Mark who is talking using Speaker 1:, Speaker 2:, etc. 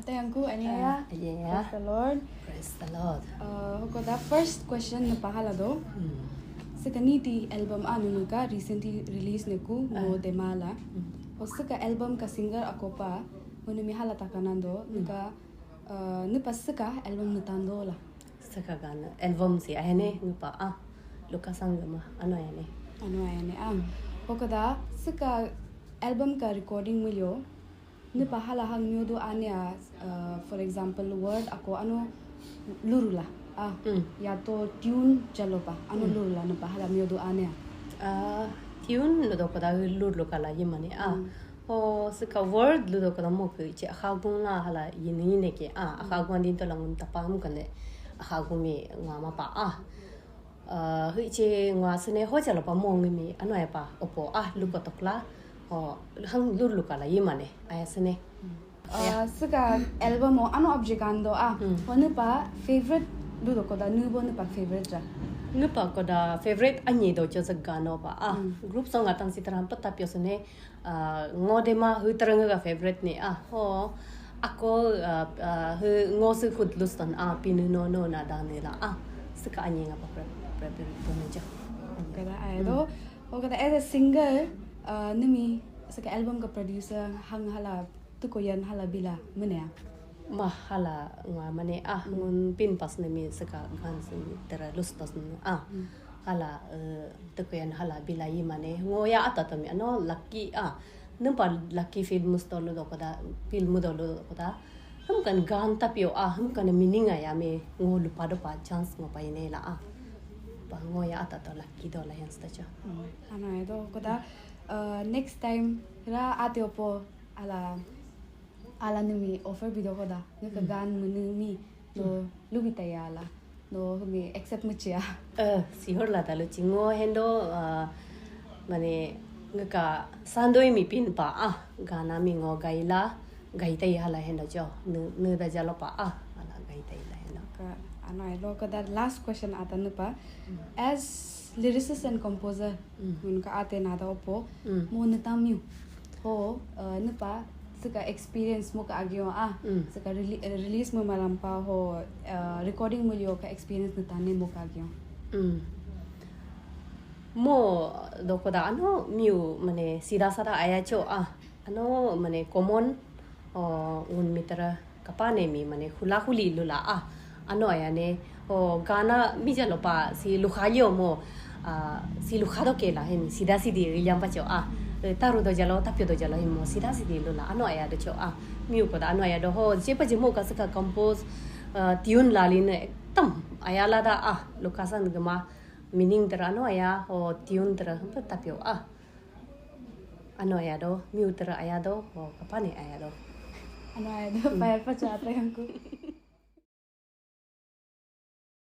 Speaker 1: Tayangku aniya.
Speaker 2: Yeah.
Speaker 1: Praise the Lord.
Speaker 2: Praise the Lord.
Speaker 1: Hoko da first question na pahala do. Sekaniti album anu ka recently release neku mo demala. Osaka album ka singer ako pa hono mi halata kanando nuka nupasaka album nutando la.
Speaker 2: Saka gana album si ayane nupa luka sangama ano ayane.
Speaker 1: Ano ayane hoko da saka album ka recording mulyo nupa halahang myodo anya for example word ako ano lurula ya to tune jalopa ano lurula nupa hala myodo anya
Speaker 2: tune lo ko da lur lo kala yimani o saka word lo ko da mo ku che khagung la hala yini ne ke khagung din to lang tapam kane khagung mi ngama pa hui che ngwa sene ho jalo pa mo ngi ano ya pa opo lu ko tokla hang lur lo kala yimane ayasene
Speaker 1: saka album mo ano object ando hono pa favorite lu ko da nubo no pa favorite ja
Speaker 2: Ngupa ko da favorite anyi do cho gano pa group song atang sitaram patapyo sene ngode ma hu taranga ga favorite ne ho ako hu ngosu khud lustan pinu no na da ne la saka anyi nga pa favorite to ne ja
Speaker 1: kada aido kada as a singer nimi saka album ka producer hang hala tu ko yan hala bila mene
Speaker 2: mahala nga mane ngun pin pas ne mi saka gan sin tera lustas hala tekyan hala bilai mane ngoya atata mi ano lucky numpa lucky film mustolo do kada film do kada hum kan gan tapio hum kan meaning ya me ngo lupa do pa chance ngo pa ine la pa ngoya atata lucky do la yan stacha
Speaker 1: ano edo kada next time ra atiopo ala nimi offer video ko da nga gan munimi no lubita yala no humi accept mo chia
Speaker 2: sihor la talo chingo hendo mane nga sandoi mi pin pa gana mi ngo gaila gaita yala hendo jo ne da jalo pa ala gaita yala hendo
Speaker 1: ano elo ko da last question atan pa as lyricist and composer mun ka ate na da opo mo natamiu ho pa saka experience mo ka agyo saka release mo malampa ho recording mo liyo ka experience na tani mo ka agyo
Speaker 2: mo doko da ano miu mane sida sada aya cho ano mane common un mitra kapane mi mane hula huli lula ano aya ne gana mi jalo pa si lukhalyo mo si lukhado ke la hen sida sidi yam pa cho taru do jalo tapyo do jalo himo sida sidi lula ano aya do cho miu ko da ano aya do ho jepa jemo ka saka compose tune lali ne tam aya la da lokasan gama meaning tera ano aya ho tune tera hampa tapyo ano aya do miu tera aya do ho kapane aya do
Speaker 1: ano aya do pa chata yang ko